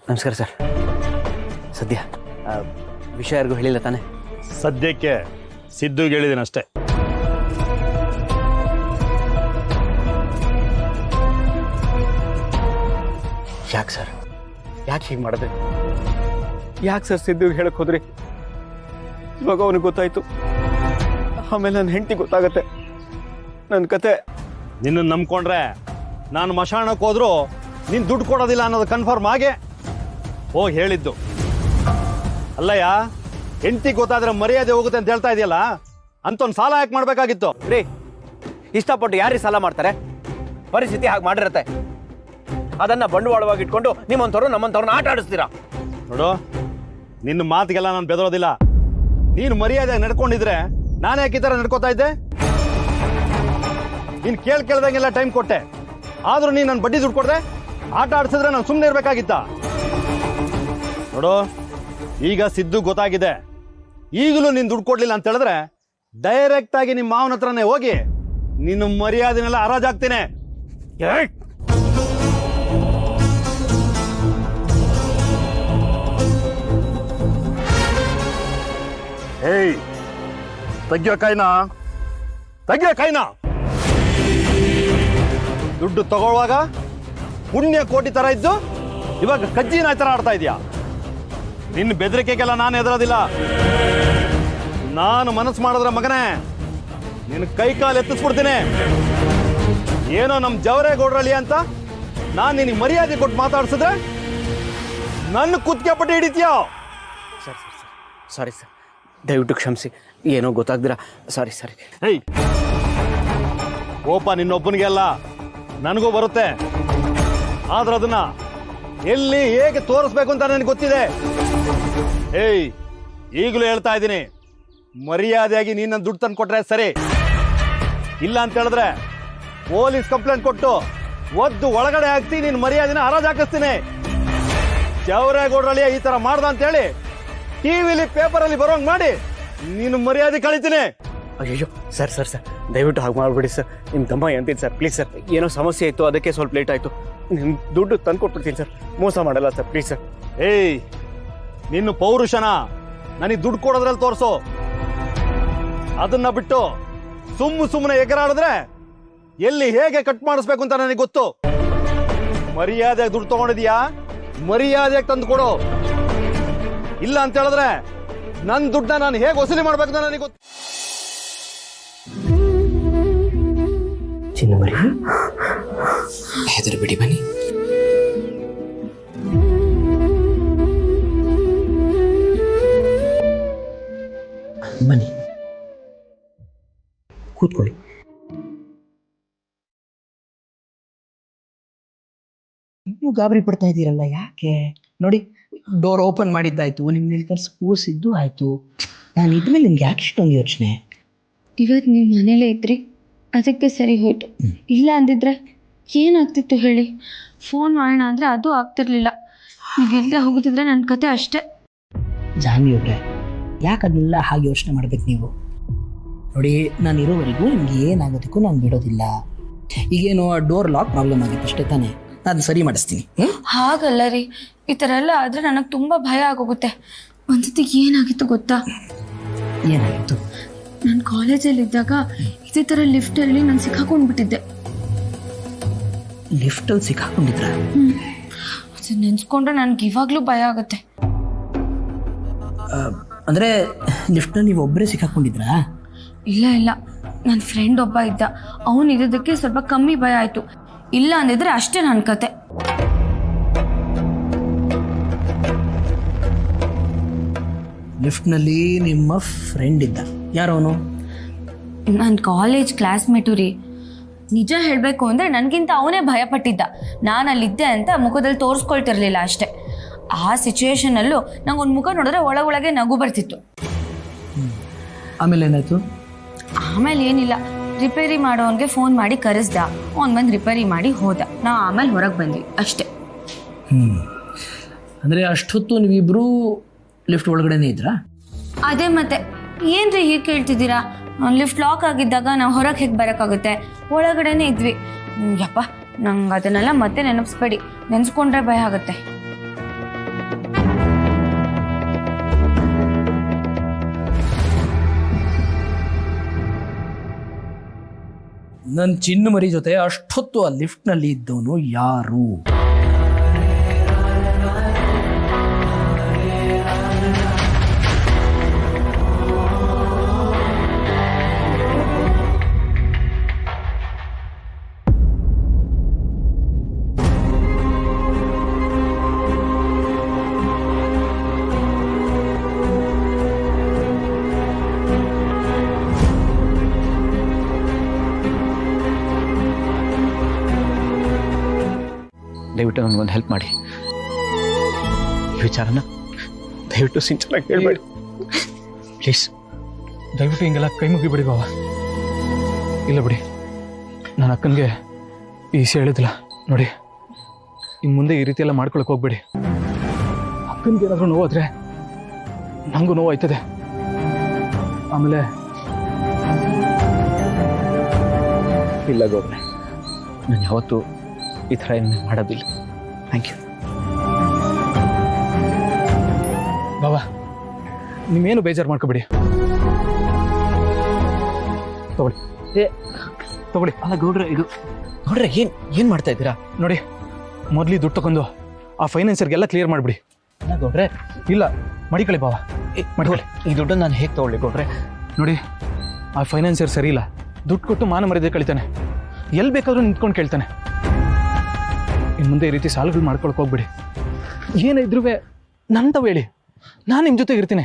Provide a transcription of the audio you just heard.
ನಮಸ್ಕಾರ ಸರ್. ಸದ್ಯ ವಿಷಯ ಯಾರಿಗೂ ಹೇಳಿಲ್ಲ ತಾನೆ? ಸದ್ಯಕ್ಕೆ ಸಿದ್ದುಗೆ ಹೇಳಿದ್ದೀನಿ ಅಷ್ಟೇ. ಯಾಕೆ ಸರ್, ಯಾಕೆ ಹೀಗೆ ಮಾಡಿದ್ರಿ? ಯಾಕೆ ಸರ್ ಸಿದ್ದುಗೆ ಹೇಳಕ್ ಹೋದ್ರಿ? ಇವಾಗ ಅವನಿಗೆ ಗೊತ್ತಾಯ್ತು, ಆಮೇಲೆ ನನ್ನ ಹೆಂಡತಿ ಗೊತ್ತಾಗತ್ತೆ. ನನ್ನ ಕತೆ ನಿನ್ನ ನಂಬ್ಕೊಂಡ್ರೆ ನಾನು ಮಶಾಣಕ್ಕೆ ಹೋದ್ರು ನೀನು ದುಡ್ಡು ಕೊಡೋದಿಲ್ಲ ಅನ್ನೋದು ಕನ್ಫರ್ಮ್ ಆಗೇ ಹೋಗಿ ಹೇಳಿದ್ದು. ಅಲ್ಲಯ್ಯ, ಹೆಂಡತಿ ಗೊತ್ತಾದ್ರೆ ಮರ್ಯಾದೆ ಹೋಗುತ್ತೆ ಅಂತ ಹೇಳ್ತಾ ಇದೆಯಲ್ಲ, ಅಂತೊಂದು ಸಾಲ ಯಾಕೆ ಮಾಡಬೇಕಾಗಿತ್ತು? ರೀ, ಇಷ್ಟಪಟ್ಟು ಯಾರಿಗೆ ಸಾಲ ಮಾಡ್ತಾರೆ? ಪರಿಸ್ಥಿತಿ ಹಾಗೆ ಮಾಡಿರತ್ತೆ. ಅದನ್ನ ಬಂಡವಾಳವಾಗಿ ಇಟ್ಕೊಂಡು ನಿಮ್ಮಂಥವ್ರು ನಮ್ಮಂಥವ್ರನ್ನ ಆಟ ಆಡಿಸ್ತೀರಾ. ನೋಡು, ನಿನ್ನ ಮಾತಿಗೆಲ್ಲ ನಾನು ಬೆದರೋದಿಲ್ಲ. ನೀನು ಮರ್ಯಾದೆ ನಡ್ಕೊಂಡಿದ್ರೆ ನಾನು ಯಾಕೆ ಈ ಥರ ನಡ್ಕೋತಾ ಇದ್ದೆ? ನೀನು ಕೇಳ್ದಂಗೆಲ್ಲ ಟೈಮ್ ಕೊಟ್ಟೆ, ಆದ್ರೂ ನೀನು ನನ್ನ ಬಡ್ಡಿ ದುಡ್ಡು ಕೊಡದೆ ಆಟ ಆಡಿಸಿದ್ರೆ ನಾನು ಸುಮ್ಮನೆ ಇರಬೇಕಾಗಿತ್ತ? ನೋಡು, ಈಗ ಸಿದ್ದು ಗೊತ್ತಾಗಿದೆ. ಈಗಲೂ ನೀನು ದುಡ್ಡು ಕೊಡ್ಲಿಲ್ಲ ಅಂತ ಹೇಳಿದ್ರೆ ಡೈರೆಕ್ಟ್ ಆಗಿ ನಿಮ್ಮ ಮಾವನ ಹತ್ರನೇ ಹೋಗಿ ನಿನ್ನ ಮರ್ಯಾದೆನೆಲ್ಲ ಹರಾಜಾಗ್ತೀನಿ. ಏಯ್, ತೆಗಿಯೋ ಕೈನಾ, ತೆಗಿಯೋ ಕೈನಾ. ದುಡ್ಡು ತಗೊಳ್ಳುವಾಗ ಪುಣ್ಯ ಕೋಟಿ ತರ ಇದ್ದು ಇವಾಗ ಕಜ್ಜಿ ನಾಯಿ ತರ ಆಡ್ತಾ ಇದೆಯಾ? ನಿನ್ನ ಬೆದರಿಕೆಗೆಲ್ಲ ನಾನು ಎದುರೋದಿಲ್ಲ. ನಾನು ಮನಸ್ಸು ಮಾಡಿದ್ರೆ ಮಗನೇ ನಿನ್ನ ಕೈ ಕಾಲು ಎತ್ತಿಸ್ಬಿಡ್ತೀನಿ. ಏನೋ ನಮ್ಮ ಜವರೇಗೌಡ್ರಳ್ಳಿ ಅಂತ ನಾನು ನಿನಗೆ ಮರ್ಯಾದೆ ಕೊಟ್ಟು ಮಾತಾಡ್ಸಿದ್ರೆ ನನ್ನ ಕುತ್ತಿಗೆ ಪಟ್ಟಿ ಹಿಡಿತೀಯೋ? Sir sir sir sorry sir, ದಯವಿಟ್ಟು ಕ್ಷಮಿಸಿ. ಏನೋ ಗೊತ್ತಾಗ್ದಿರಾ, ಸಾರಿ ಸಾರಿ. ಹೇಯ್, ಕೋಪ ನಿನ್ನೊಬ್ಬನಿಗೆ ಅಲ್ಲ, ನನಗೂ ಬರುತ್ತೆ. ಆದ್ರೆ ಅದನ್ನ ಎಲ್ಲಿ ಹೇಗೆ ತೋರಿಸ್ಬೇಕು ಅಂತ ನನಗೆ ಗೊತ್ತಿದೆ. ಏಯ್, ಈಗಲೂ ಹೇಳ್ತಾ ಇದ್ದೀನಿ, ಮರ್ಯಾದೆಯಾಗಿ ನೀನು ದುಡ್ಡು ತಂದು ಕೊಟ್ರೆ ಸರಿ. ಇಲ್ಲ ಅಂತ ಹೇಳಿದ್ರೆ ಪೊಲೀಸ್ ಕಂಪ್ಲೇಂಟ್ ಕೊಟ್ಟು ಒದ್ದು ಒಳಗಡೆ ಹಾಕ್ತಿ, ನೀನು ಮರ್ಯಾದೆನ ಹರಾಜ್ ಹಾಕಿಸ್ತೀನಿ. ಜವರೇಗೌಡ್ರಳ್ಳಿಯ ಈ ತರ ಮಾಡ್ದ ಅಂತ ಹೇಳಿ ಟಿವಿಲಿ ಪೇಪರಲ್ಲಿ ಬರೋಂಗ್ ಮಾಡಿ ನೀನು ಮರ್ಯಾದೆ ಕಳಿತೀನಿ. ಅಯ್ಯೋ ಸರ್ ಸರ್ ಸರ್, ದಯವಿಟ್ಟು ಹಾಗೆ ಮಾಡ್ಬಿಡಿ ಸರ್. ನಿಮ್ಮ ತಮ್ಮ ಅಂತೀನಿ ಸರ್, ಪ್ಲೀಸ್ ಸರ್. ಏನೋ ಸಮಸ್ಯೆ ಇತ್ತು, ಅದಕ್ಕೆ ಸ್ವಲ್ಪ ಲೇಟ್ ಆಯಿತು. ನಿಮ್ಮ ದುಡ್ಡು ತಂದು ಕೊಟ್ಬಿಡ್ತೀನಿ ಸರ್, ಮೋಸ ಮಾಡಲ್ಲ ಸರ್, ಪ್ಲೀಸ್ ಸರ್. ಏಯ್, ನಿನ್ನ ಪೌರುಷನ ನನಗೆ ದುಡ್ಡು ಕೊಡೋದ್ರಲ್ಲಿ ತೋರಿಸು. ಅದನ್ನ ಬಿಟ್ಟು ಸುಮ್ಮನೆ ಎಗರಾಡಿದ್ರೆ ಎಲ್ಲಿ ಹೇಗೆ ಕಟ್ ಮಾಡಿಸ್ಬೇಕು ಅಂತ ನನಗೆ ಗೊತ್ತು. ಮರ್ಯಾದೆಯಾಗಿ ದುಡ್ಡು ತಗೊಂಡಿದ್ಯಾ, ಮರ್ಯಾದೆಯಾಗಿ ತಂದು ಕೊಡು. ಇಲ್ಲ ಅಂತ ಹೇಳಿದ್ರೆ ನನ್ನ ದುಡ್ಡನ್ನ ನಾನು ಹೇಗೆ ವಸೂಲಿ ಮಾಡ್ಬೇಕು ಅಂತ ನನಗೆ ಗೊತ್ತು. ಚಿನ್ನಮರಿ, ಹೆದರು ಬಿಡಿ, ಬನ್ನಿ. ಬನ್ನಿ, ಕೂತ್ಕೊಳ್ಳಿ. ಇನ್ನೂ ಗಾಬರಿ ಪಡ್ತಾ ಇದ್ದೀರಲ್ಲ, ಯಾಕೆ? ನೋಡಿ, ಡೋರ್ ಓಪನ್ ಮಾಡಿದ್ದಾಯ್ತು, ನಿಮ್ಗೆ ಕರ್ಸಿ ಕೂರಿಸಿದ್ದು ಆಯ್ತು. ನಾನು ಇದ್ಮೇಲೆ ನಿಮ್ಗೆ ಯಾಕೆ ಇಷ್ಟೊಂದು ಯೋಚನೆ? ಇವತ್ತು ನೀವು ಮನೇಲೇ ಇದ್ರಿ, ಅದಕ್ಕೆ ಸರಿ ಹೋಯ್ತು. ಇಲ್ಲ ಅಂದಿದ್ರೆ ಏನಾಗ್ತಿತ್ತು ಹೇಳಿ? ಫೋನ್ ಮಾಡೋಣ ಅಂದರೆ ಅದು ಆಗ್ತಿರ್ಲಿಲ್ಲ. ನೀವೆಲ್ಲೇ ಹೋಗುತ್ತಿದ್ರೆ ನನ್ನ ಕತೆ ಅಷ್ಟೇ. ಜಾನ್ವಿ ಅವ್ರೆ, ಯಾಕೆ ಅದನ್ನೆಲ್ಲ ಹಾಗೆ ಯೋಚನೆ ಮಾಡ್ಬೇಕು ನೀವು? ನೋಡಿ, ನಾನು ಇರೋವರೆಗೂ ನಿಮ್ಗೆ ಏನಾಗೋದಕ್ಕೂ ನಾನು ಬಿಡೋದಿಲ್ಲ. ಈಗೇನೋ ಡೋರ್ ಲಾಕ್ ಪ್ರಾಬ್ಲಮ್ ಆಗಿತ್ತು ಅಷ್ಟೇ ತಾನೇ, ನಾನು ಸರಿ ಮಾಡಿಸ್ತೀನಿ. ಹಾಗಲ್ಲ ರೀ, ಈ ಥರ ಎಲ್ಲ ಆದರೆ ನನಗೆ ತುಂಬ ಭಯ ಆಗೋಗುತ್ತೆ. ಒಂದ್ಸತಿ ಏನಾಗಿತ್ತು ಗೊತ್ತಾ? ಏನಾಗಿತ್ತು? ನಾನು ಕಾಲೇಜಲ್ಲಿದ್ದಾಗ ಇದೇ ಥರ ಲಿಫ್ಟಲ್ಲಿ ನಾನು ಸಿಕ್ಕಾಕೊಂಡ್ಬಿಟ್ಟಿದ್ದೆ. ಲಿಫ್ಟಲ್ಲಿ ಸಿಕ್ಕಾಕೊಂಡಿದ್ರ? ಅದು ನೆನ್ಸ್ಕೊಂಡ್ರೆ ನನಗೆ ಇವಾಗಲೂ ಭಯ ಆಗುತ್ತೆ. ಅಂದರೆ ಲಿಫ್ಟಲ್ಲಿ ನೀವು ಒಬ್ಬರೇ ಸಿಕ್ಕಾಕೊಂಡಿದ್ರಾ? ಇಲ್ಲ ಇಲ್ಲ, ನನ್ನ ಫ್ರೆಂಡ್ ಒಬ್ಬ ಇದ್ದ, ಅವನು ಇರೋದಕ್ಕೆ ಸ್ವಲ್ಪ ಕಮ್ಮಿ ಭಯ ಆಯಿತು. ಇಲ್ಲ ಅಂದಿದ್ರೆ ಅಷ್ಟೇ ನನ್ನ ಕತೆ. ಲಿಫ್ಟ್ನಲ್ಲಿ ನಿಮ್ಮ ಫ್ರೆಂಡ್ ಇದ್ದ? ಯಾರವನು? ನನ್ನ ಕಾಲೇಜ್ ಕ್ಲಾಸ್ಮೇಟು ರೀ. ನಿಜ ಹೇಳಬೇಕು ಅಂದರೆ ನನಗಿಂತ ಅವನೇ ಭಯಪಟ್ಟಿದ್ದ. ನಾನು ಅಲ್ಲಿದ್ದೆ ಅಂತ ಮುಖದಲ್ಲಿ ತೋರಿಸ್ಕೊಳ್ತಿರ್ಲಿಲ್ಲ ಅಷ್ಟೇ. ಆ ಸಿಚುವೇಶನಲ್ಲೂ ನಂಗೊಂದು ಮುಖ ನೋಡಿದ್ರೆ ಒಳಗೊಳಗೆ ನಗು ಬರ್ತಿತ್ತು. ಆಮೇಲೆ ಏನಾಯ್ತು? ಆಮೇಲೆ ಏನಿಲ್ಲ, ರಿಪೇರಿ ಮಾಡೋವನಿಗೆ ಫೋನ್ ಮಾಡಿ ಕರೆಸ್ದ, ಅವ್ನು ಬಂದು ರಿಪೇರಿ ಮಾಡಿ ಹೋದ. ನಾವು ಆಮೇಲೆ ಹೊರಗೆ ಬಂದ್ವಿ ಅಷ್ಟೇ. ಅಂದರೆ ಅಷ್ಟೊತ್ತು ನೀವಿಬ್ಬರೂ ಲಿಫ್ಟ್ ಒಳಗಡೆನೇ ಇದ್ರಾ? ಅದೇ ಮತ್ತೆ ಏನ್ರಿ ಹೀಗೆ ಕೇಳ್ತಿದ್ದೀರಾ? ಲಿಫ್ಟ್ ಲಾಕ್ ಆಗಿದ್ದಾಗ ನಾವು ಹೊರಗೆ ಹೇಗೆ ಬರೋಕ್ಕಾಗುತ್ತೆ? ಒಳಗಡೆನೇ ಇದ್ವಿ. ಯಪ್ಪ, ನಂಗೆ ಅದನ್ನೆಲ್ಲ ಮತ್ತೆ ನೆನಪಿಸ್ಬೇಡಿ, ನೆನೆಸ್ಕೊಂಡ್ರೆ ಭಯ ಆಗುತ್ತೆ. ನನ್ನ ಚಿನ್ನ ಮರಿ ಜೊತೆ ಅಷ್ಟೊತ್ತು ಆ ಲಿಫ್ಟ್ನಲ್ಲಿ ಇದ್ದವನು ಯಾರು? ದಯವಿಟ್ಟು ನನಗೊಂದು ಹೆಲ್ಪ್ ಮಾಡಿ. ಈ ವಿಚಾರನ ದಯವಿಟ್ಟು ಸಿಂಚನಾಗಿ ಹೇಳ್ಬೇಡಿ ಪ್ಲೀಸ್. ದಯವಿಟ್ಟು ಹಿಂಗೆಲ್ಲ ಕೈ ಮುಗಿಬಿಡಿ ಬಾವ. ಇಲ್ಲ ಬಿಡಿ, ನನ್ನ ಅಕ್ಕನಿಗೆ ಈ ವಿಷಯ ಹೇಳಿದಿಲ್ಲ ನೋಡಿ. ಇನ್ನು ಮುಂದೆ ಈ ರೀತಿ ಎಲ್ಲ ಮಾಡ್ಕೊಳಕ್ಕೆ ಹೋಗ್ಬೇಡಿ. ಅಕ್ಕನಿಗೆ ಏನಾದರೂ ನೋವಾದರೆ ನನಗೂ ನೋವು ಆಯ್ತದೆ. ಆಮೇಲೆ ಇಲ್ಲ ಗೌಡ್ರೆ, ನಾನು ಯಾವತ್ತೂ ಈ ಥರ ಏನು ಮಾಡೋದಿಲ್ಲ. Thank you. ಬಾವ, ನೀವೇನು ಬೇಜಾರು ಮಾಡ್ಕೊಬೇಡಿ. ತಗೊಳ್ಳಿ, ತಗೊಳ್ಳಿ. ಅಲ್ಲ ಗೌಡ್ರೆ, ಇದು ಗೌಡ್ರೆ ಏನು ಮಾಡ್ತಾ ಇದ್ದೀರಾ? ನೋಡಿ, ಮೊದಲು ದುಡ್ಡು ತಗೊಂಡು ಆ ಫೈನಾನ್ಸರ್ಗೆಲ್ಲ ಕ್ಲಿಯರ್ ಮಾಡಿಬಿಡಿ. ಅಲ್ಲ ಗೌಡ್ರೆ, ಇಲ್ಲ ಮಡಿಕೊಳ್ಳಿ ಬಾವ, ಮಡಿಕೊಳ್ಳಿ. ಈ ದುಡ್ಡನ್ನು ನಾನು ಹೇಗೆ ತಗೊಳ್ಳಿ ಗೌಡ್ರೆ? ನೋಡಿ, ಆ ಫೈನಾನ್ಸರ್ ಸರಿ ಇಲ್ಲ. ದುಡ್ಡು ಕೊಟ್ಟು ಮಾನ ಮರ್ಯಾದೆ ಕಳಿತಾನೆ. ಎಲ್ಲಿ ಬೇಕಾದ್ರೂ ನಿಂತ್ಕೊಂಡು ಕೇಳ್ತಾನೆ. ಇನ್ನು ಮುಂದೆ ಈ ರೀತಿ ಸಾಲಗಳು ಮಾಡ್ಕೊಳಕ್ಕೆ ಹೋಗ್ಬಿಡಿ. ಏನಿದ್ರೂ ನಂತವ ಹೇಳಿ, ನಾನು ನಿಮ್ಮ ಜೊತೆಗೆ ಇರ್ತೀನಿ.